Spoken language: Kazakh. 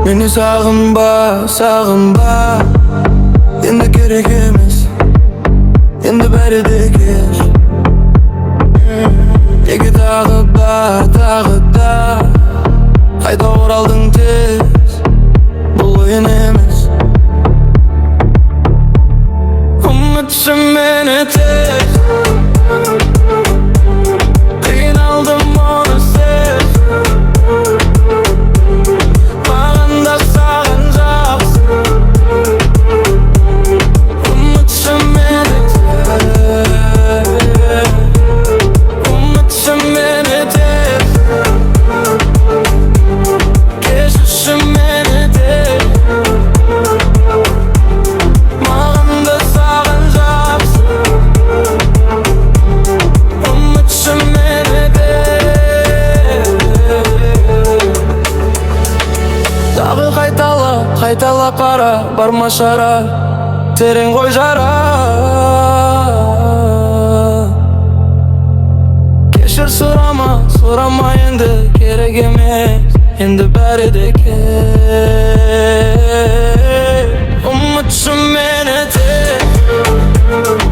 Meni sağınba, sağınba. Endi керек емес, endi bari de kech. Nega tag'ı da qayta oraldың tez. Бұл ойын емес. Unutшы meni tez. Қиналдым оны сез. Маған да саған жақсы. Unutшы meni tez. Unutшы meni tez. Kechirші meni tez. Маған да саған жақсы. Unutшы meni tez. Тағы қайтала қара, барма шара. Терең ғой жара. Кешір сұрама енді, керек емес. Енді бәрі де кеш. Ұмытшы мені тез.